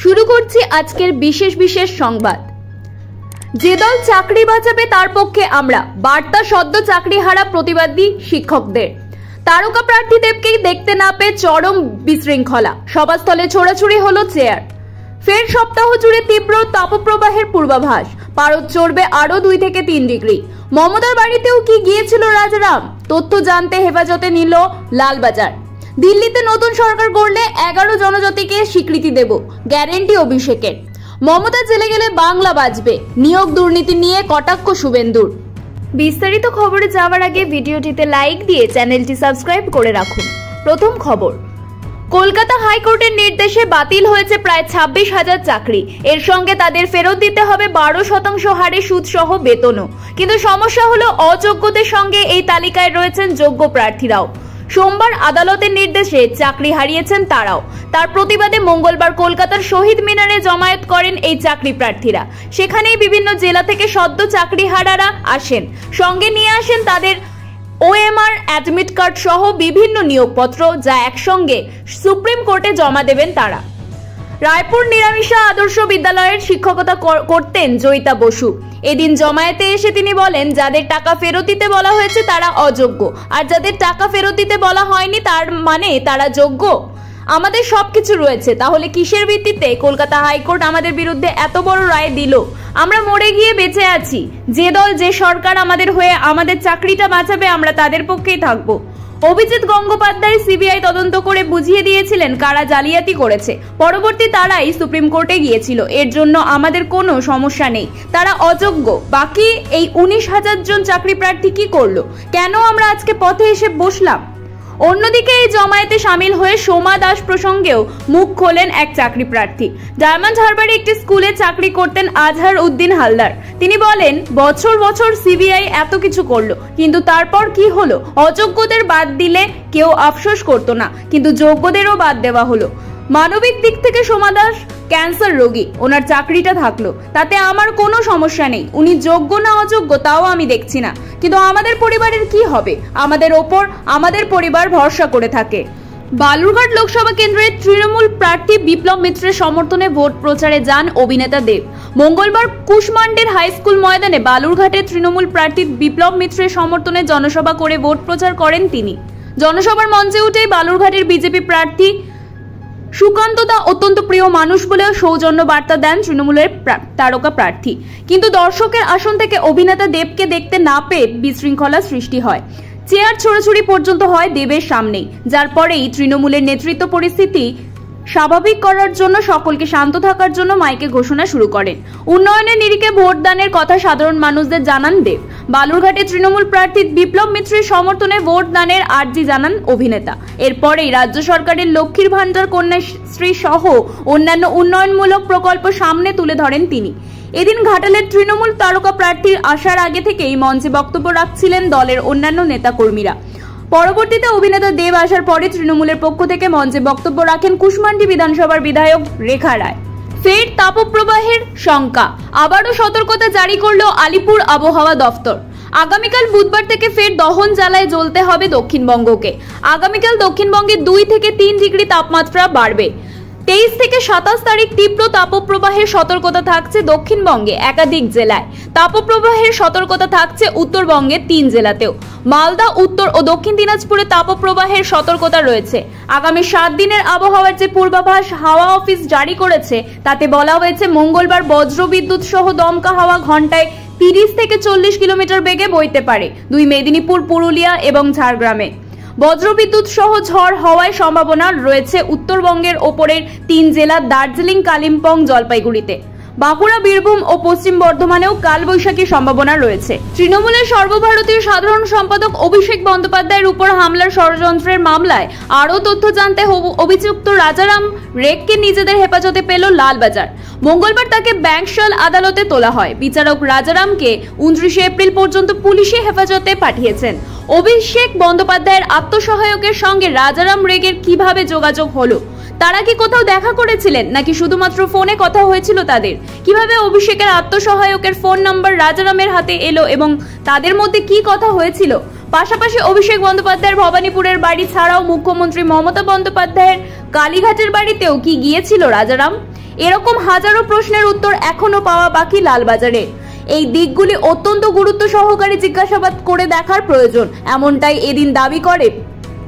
শুরু করছি আজকের বিশেষ সংবাদ। যে দল চাকরি বাঁচাবে তার পক্ষে আমরা, বার্তা সদ্য চাকরিহারা প্রতিবাদী শিক্ষকদের। তারকা প্রার্থী দেবকেই দেখতে না পেয়ে চরম বিশৃঙ্খলা, সভাস্থলে ছোড়াছুড়ি হলো চেয়ার। ফের সপ্তাহ জুড়ে তীব্র তাপপ্রবাহের পূর্বাভাস, পারদ চড়বে আরো 2 থেকে 3 ডিগ্রি। মমতার বাড়িতেও কি গিয়েছিল রাজারাম? তথ্য জানতে হেফাজতে নিল লালবাজার। দিল্লিতে নতুন সরকার গড়লে 11 জনজাতিকে স্বীকৃতি দেব, গ্যারেন্টি অভিষেকের। মমতা জেলে গেলে বাংলা বাঁচবে, নিয়োগ দুর্নীতি নিয়ে কটাক্ষ শুভেন্দুর। বিস্তারিত খবরে যাওয়ার আগে ভিডিওটিতে লাইক দিয়ে চ্যানেলটি সাবস্ক্রাইব করে রাখুন। প্রথম খবর, কলকাতা হাইকোর্টের নির্দেশে বাতিল হয়েছে প্রায় 26,000 চাকরি। এর সঙ্গে তাদের ফেরত দিতে হবে 12% হারে সুদ সহ বেতনও। কিন্তু সমস্যা হলো অযোগ্যদের সঙ্গে এই তালিকায় রয়েছেন যোগ্য প্রার্থীরাও। সোমবার আদালতের নির্দেশে চাকরি হারিয়েছেন তারাও। তার প্রতিবাদে মঙ্গলবার কলকাতার শহীদ মিনারে জমায়েত করেন এই চাকরি প্রার্থীরা। সেখানেই বিভিন্ন জেলা থেকে সদ্য চাকরিহারারা আসেন, সঙ্গে নিয়ে আসেন তাদের ওএমআর অ্যাডমিট কার্ড সহ বিভিন্ন নিয়োগপত্র, যা একসঙ্গে সুপ্রিম কোর্টে জমা দেবেন তারা। রায়পুর নিরামিষা আদর্শ বিদ্যালয়ের শিক্ষকতা করতেন জয়িতা বসু। এদিন জমায়েতে এসে তিনি বলেন, যাদের টাকা ফেরত দিতে বলা হয়েছে তারা অযোগ্য, আর যাদের টাকা ফেরত দিতে বলা হয়নি তার মানে তারা যোগ্য। আমাদের সবকিছু রয়েছে, তাহলে কিসের ভিত্তিতে কলকাতা হাইকোর্ট আমাদের বিরুদ্ধে এত বড় রায় দিল? আমরা মরে গিয়ে বেঁচে আছি। যে দল যে সরকার আমাদের হয়ে আমাদের চাকরিটা বাঁচাবে, আমরা তাদের পক্ষেই থাকবো। অভিজিৎ গঙ্গোপাধ্যায় সিবিআই তদন্ত করে বুঝিয়ে দিয়েছিলেন কারা জালিয়াতি করেছে। পরবর্তী তারাই সুপ্রিম কোর্টে গিয়েছিল। এর জন্য আমাদের কোনো সমস্যা নেই, তারা অযোগ্য। বাকি এই 19,000 জন চাকরি প্রার্থী কি করলো? কেন আমরা আজকে পথে এসে বসলাম? অন্যদিকে এই জমায়েতে সামিল হয়ে সোমা দাস প্রসঙ্গেও মুখ খোলেন এক চাকরি প্রার্থী। ডায়মন্ড হারবারে একটি স্কুলে চাকরি করতেন আজহার উদ্দিন হালদার। তিনি বলেন, বছর সিবিআই এত কিছু করলো, কিন্তু তারপর কি হলো? অযোগ্যদের বাদ দিলে কেউ আফসোস করতো না, কিন্তু যোগ্যদেরও বাদ দেওয়া হলো। মানবিক দিক থেকে সোমা দাস ক্যান্সার রোগী, ওনার চাকরিটা থাকলো, তাতে আমার কোনো সমস্যা নেই। উনি যোগ্য না অযোগ্য তাও আমি দেখছি না, কিন্তু আমাদের পরিবারের কি হবে? আমাদের ওপর আমাদের পরিবার ভরসা করে থাকে। বালুরঘাট লোকসভা কেন্দ্রের তৃণমূল প্রার্থী বিপ্লব মিত্রের সমর্থনে ভোট প্রচারে যান অভিনেতা দেব। মঙ্গলবার কুশমান্ডের হাই স্কুল ময়দানে বালুরঘাটের তৃণমূল প্রার্থী বিপ্লব মিত্রের সমর্থনে জনসভা করে ভোট প্রচার করেন তিনি। জনসভার মঞ্চে উঠেই বালুরঘাটের বিজেপি প্রার্থী সুকান্ত দা অত্যন্ত প্রিয় মানুষ বলেও সৌজন্য বার্তা দেন তৃণমূলের তারকা প্রার্থী। কিন্তু দর্শকের আসন থেকে অভিনেতা দেবকে দেখতে না পেয়ে বিশৃঙ্খলা সৃষ্টি হয়। চেয়ার ছোড়াছুড়ি পর্যন্ত হয় দেবের সামনেই, যার পরেই তৃণমূলের নেতৃত্ব পরিস্থিতি স্বাভাবিক করার জন্য সকলকে শান্ত থাকার জন্য মাইকে ঘোষণা শুরু করেন। উন্নয়নের নিরিখে ভোটদানের কথা সাধারণ মানুষদের জানান দেব। বালুরঘাটে তৃণমূল প্রার্থী বিপ্লব মিত্রের সমর্থনে ভোট দানের আর্জি জানান অভিনেতা। এরপরেই রাজ্য সরকারের লক্ষ্মীর ভান্ডার, কন্যাশ্রী সহ অন্যান্য উন্নয়নমূলক প্রকল্প সামনে তুলে ধরেন তিনি। এদিন ঘাটালের তৃণমূল তারকা প্রার্থীর আসার আগে থেকেই মঞ্চে বক্তব্য রাখছিলেন দলের অন্যান্য নেতাকর্মীরা। পরবর্তীতে অভিনেতা দেব আসার পরে তৃণমূলের পক্ষ থেকে মঞ্চে বক্তব্য রাখেন কুশমান্ডি বিধানসভার বিধায়ক রেখা রায়। ফের তাপপ্রবাহের শঙ্কা, আবারও সতর্কতা জারি করল আলিপুর আবহাওয়া দফতর। আগামীকাল বুধবার থেকে ফের দহন জ্বালায় জ্বলতে হবে দক্ষিণবঙ্গকে। আগামীকাল দক্ষিণবঙ্গে 2 থেকে 3 ডিগ্রি তাপমাত্রা বাড়বে। 23 থেকে 27 তারিখ তীব্র তাপপ্রবাহের সতর্কতা থাকছে দক্ষিণবঙ্গে একাধিক জেলায়। তাপপ্রবাহের সতর্কতা থাকছে উত্তরবঙ্গের 3 জেলাতেও। মালদা, উত্তর ও দক্ষিণ দিনাজপুরে তাপপ্রবাহের সতর্কতা রয়েছে। আগামী 7 দিনের আবহাওয়ার যে পূর্বাভাস হাওয়া অফিস জারি করেছে, তাতে বলা হয়েছে মঙ্গলবার বজ্রবিদ্যুৎ সহ দমকা হাওয়া ঘন্টায় 30 থেকে 40 কিলোমিটার বেগে বইতে পারে 2 মেদিনীপুর, পুরুলিয়া এবং ঝাড়গ্রামে। বজ্রবিদ্যুৎ সহ ঝড় হওয়ার সম্ভাবনা রয়েছে উত্তরবঙ্গের ওপরের 3 জেলা দার্জিলিং, কালিম্পং, জলপাইগুড়িতে। বাঁকুড়া, বীরভূম ও পশ্চিম বর্ধমানেও কালবৈশাখীর সম্ভাবনা রয়েছে। তৃণমূলের সর্বভারতীয় সাধারণ সম্পাদক অভিষেক বন্দ্যোপাধ্যায়ের উপর হামলার ষড়যন্ত্রের মামলায় আরও তথ্য জানতে অভিযুক্ত রাজারাম রেগকে নিজেদের হেফাজতে পেল লালবাজার। মঙ্গলবার তাকে ব্যাংকশাল আদালতে তোলা হয়। বিচারক রাজারামকে 29 এপ্রিল পর্যন্ত পুলিশি হেফাজতে পাঠিয়েছেন। অভিষেক বন্দ্যোপাধ্যায়ের আত্মসহায়কের সঙ্গে রাজারাম রেগের কিভাবে যোগাযোগ হলো? তারা কি কোথাও দেখা করেছিলেন, নাকি শুধুমাত্র ফোনে কথা হয়েছিল তাদের? কিভাবে অভিষেকের আত্মসহায়কের ফোন নাম্বার রাজারামের হাতে এলো এবং তাদের মধ্যে কি কথা হয়েছিল? পাশাপাশি অভিষেক বন্দ্যোপাধ্যায়ের ভবানীপুরের বাড়ি ছাড়াও মুখ্যমন্ত্রী মমতা বন্দ্যোপাধ্যায়ের কালীঘাটের বাড়িতেও কি গিয়েছিল রাজারাম? এরকম হাজারো প্রশ্নের উত্তর এখনো পাওয়া বাকি লালবাজারে। এই দিকগুলি অত্যন্ত গুরুত্ব সহকারে জিজ্ঞাসাবাদ করে দেখার প্রয়োজন, এমনটাই এদিন দাবি করে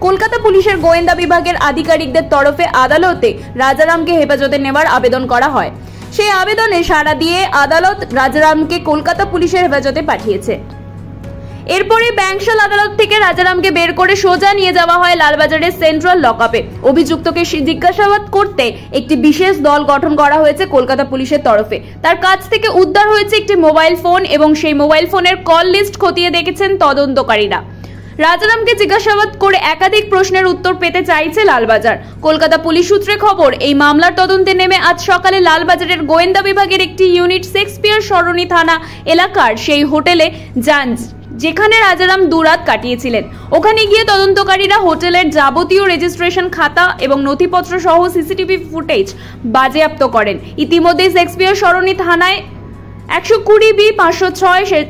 কলকাতা পুলিশের গোয়েন্দা বিভাগের আধিকারিকদের তরফে আদালতে রাজারামকে হেফাজতে নেওয়ার আবেদন করা হয়। সেই আবেদনে সাড়া দিয়ে আদালত রাজারামকে কলকাতা পুলিশের হেফাজতে পাঠিয়েছে। এরপরে ব্যাংশাল আদালত থেকে রাজারামকে বের করে সোজা নিয়ে যাওয়া হয় লালবাজারের সেন্ট্রাল লকআপে। অভিযুক্তকে জিজ্ঞাসাবাদ করতে একটি বিশেষ দল গঠন করা হয়েছে কলকাতা পুলিশের তরফে। তার কাছ থেকে উদ্ধার হয়েছে একটি মোবাইল ফোন এবং সেই মোবাইল ফোনের কল লিস্ট খতিয়ে দেখেছেন তদন্তকারীরা। রাজারামকে জিজ্ঞাসাবাদ করে একাধিক প্রশ্নের উত্তর পেতে চাইছে লালবাজার। কলকাতা পুলিশ সূত্রে খবর, এই মামলার তদন্তে নেমে আজ সকালে লালবাজারের গোয়েন্দা বিভাগের একটি ইউনিট শেক্সপিয়ার সরণি থানা এলাকার সেই হোটেলে যান যেখানে রাজারাম দুরাত কাটিয়েছিলেন। ওখানে গিয়ে তদন্তকারীরা হোটেলের যাবতীয় রেজিস্ট্রেশন খাতা এবং নথিপত্র সহ সিসিটিভি ফুটেজ বাজেয়াপ্ত করেন। ইতিমধ্যে শেক্সপিয়ার সরণি থানায় 120B 506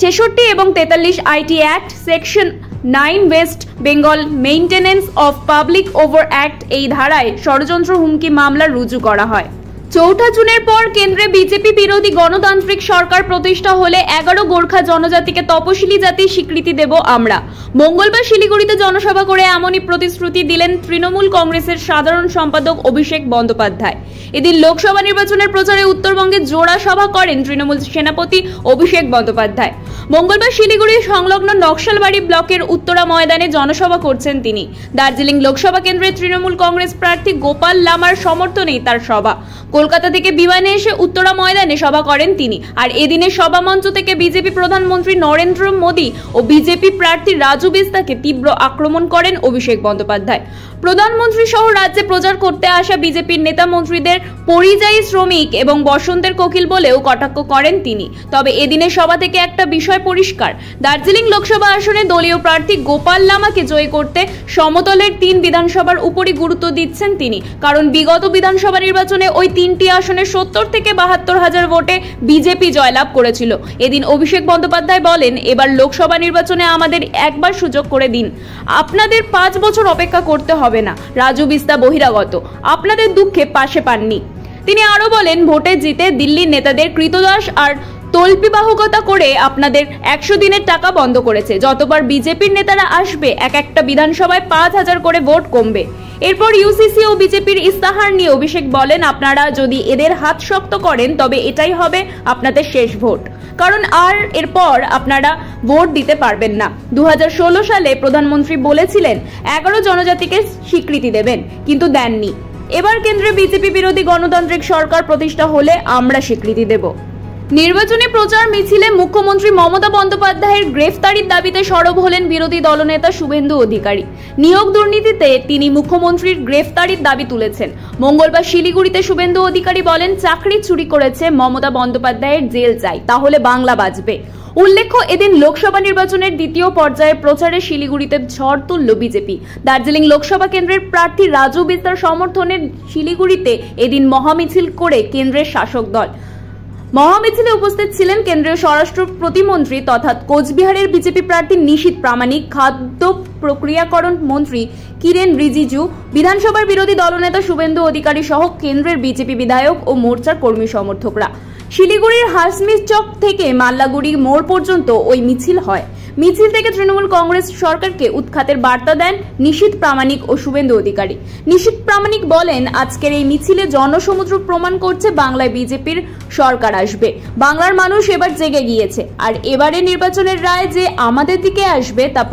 66 এবং 43 IT act section 9 West Bengal maintenance of public over act এই ধারায় ষড়যন্ত্র হুমকি মামলা রুজু করা হয়। 4 জুনের পর কেন্দ্রে বিজেপি বিরোধী গণতান্ত্রিক সরকার প্রতিষ্ঠা হলে 11 গোর্খা জনজাতিকে তপশিলি জাতির স্বীকৃতি দেব আমরা। মঙ্গলবার শিলিগুড়িতে জনসভা করে এমনই প্রতিশ্রুতি দিলেন তৃণমূল কংগ্রেসের সাধারণ সম্পাদক অভিষেক বন্দ্যোপাধ্যায়। এদিন লোকসভা নির্বাচনের প্রচারে উত্তরবঙ্গে জোড়া সভা করেন তৃণমূল সেনাপতি অভিষেক বন্দ্যোপাধ্যায়। মঙ্গলবার শিলিগুড়ি সংলগ্ন নকশালবাড়ি ব্লকের উত্তরা ময়দানে জনসভা করছেন তিনি। দার্জিলিং লোকসভা কেন্দ্রের তৃণমূল কংগ্রেস প্রার্থী গোপাল লামার সমর্থনেই তার সভা। কলকাতা থেকে বিমানে এসে উত্তরা ময়দানে সভা করেন তিনি। আর এদিনের সভা মঞ্চ থেকে বিজেপি প্রধানমন্ত্রী নরেন্দ্র মোদী ও বিজেপি প্রার্থী রাজু বিস্তাকে তীব্র আক্রমণ করেন অভিষেক বন্দ্যোপাধ্যায়। প্রধানমন্ত্রী সহ রাজ্যে প্রচার করতে আসা বিজেপির নেতা মন্ত্রীদের পরিযায়ী শ্রমিক এবং বসন্তের কোকিল বলেও কটাক্ষ করেন তিনি। তবে এদিনের সভা থেকে একটা বিষয় পরিষ্কার, দার্জিলিং লোকসভা আসনে দলীয় প্রার্থী গোপাল লামাকে জয় করতে সমতলের 3 বিধানসভার উপরই গুরুত্ব দিচ্ছেন তিনি। কারণ বিগত বিধানসভা নির্বাচনে ওই 3টি আসনে 70 থেকে 72 হাজার ভোটে বিজেপি জয়লাভ করেছিল। এদিন অভিষেক বন্দ্যোপাধ্যায় বলেন, এবার লোকসভা নির্বাচনে আমাদের একবার সুযোগ করে দিন, আপনাদের 5 বছর অপেক্ষা করতে হবে না। রাজু বিস্তা বহিরাগত, আপনাদের দুঃখে পাশে পাননি। তিনি আরো বলেন, ভোটে জিতে দিল্লির নেতাদের কৃতদাস আর তল্পিবাহকতা করে আপনাদের 100 দিনের টাকা বন্ধ করেছে। যতবার বিজেপির নেতারা আসবে একটা বিধানসভায় 5000 করে ভোট কমবে। এরপর ইউসিসি ও বিজেপির ইস্তাহার নিয়ে অভিষেক বলেন, আপনারা যদি এদের হাত শক্ত করেন তবে এটাই হবে আপনাদের শেষ ভোট, কারণ আর এরপর আপনারা ভোট দিতে পারবেন না। 2016 সালে প্রধানমন্ত্রী বলেছিলেন 11 জনজাতিকে স্বীকৃতি দেবেন, কিন্তু দেননি। এবার কেন্দ্রে বিজেপি বিরোধী গণতান্ত্রিক সরকার প্রতিষ্ঠা হলে আমরা স্বীকৃতি দেব। নির্বাচনী প্রচার মিছিলে মুখ্যমন্ত্রী মমতা বন্দ্যোপাধ্যায়ের গ্রেফতারির দাবিতে সরব হলেন বিরোধী দলনেতা শুভেন্দু অধিকারী। নিয়োগ দুর্নীতিতে তিনি মুখ্যমন্ত্রীর গ্রেফতারির দাবি তুলেছেন। মঙ্গলবার শিলিগুড়িতে শুভেন্দু অধিকারী বলেন, চাকরি চুরি করেছে মমতা বন্দ্যোপাধ্যায়ের জেল চাই, তাহলে বাংলা বাঁচবে। উল্লেখ্য, এদিন লোকসভা নির্বাচনের দ্বিতীয় পর্যায়ের প্রচারে শিলিগুড়িতে ঝড় তুলল বিজেপি। দার্জিলিং লোকসভা কেন্দ্রের প্রার্থী রাজু বিস্তার সমর্থনে শিলিগুড়িতে এদিন মহামিছিল করে কেন্দ্রের শাসক দল। মহামিছিলে উপস্থিত ছিলেন কেন্দ্রীয় স্বরাষ্ট্র প্রতিমন্ত্রী তথা কোচবিহারের বিজেপি প্রার্থী নিশীথ প্রামাণিক, খাদ্য প্রক্রিয়াকরণ মন্ত্রী কিরেন রিজিজু, বিধানসভার বিরোধী দলনেতা শুভেন্দু অধিকারী সহ কেন্দ্রের বিজেপি বিধায়ক ও মোর্চার কর্মী সমর্থকরা। শিলিগুড়ির হাসমিস চক থেকে মাল্লাগুড়ি মোড় পর্যন্ত ওই মিছিল হয়। মিছিল থেকে তৃণমূল কংগ্রেস সরকারকে উৎখাতের বার্তা দেন নিশীথ প্রামাণিক ও শুভেন্দু অধিকারী। নিশীথ প্রামাণিক বলেন, আজকের এই মিছিলে জনসমুদ্র প্রমাণ করছে বাংলায় বিজেপির সরকার আসবে। বাংলার মানুষ এবার জেগে গিয়েছে, আর এবারে নির্বাচনের রায় যে আমাদের দিকে আসবে তা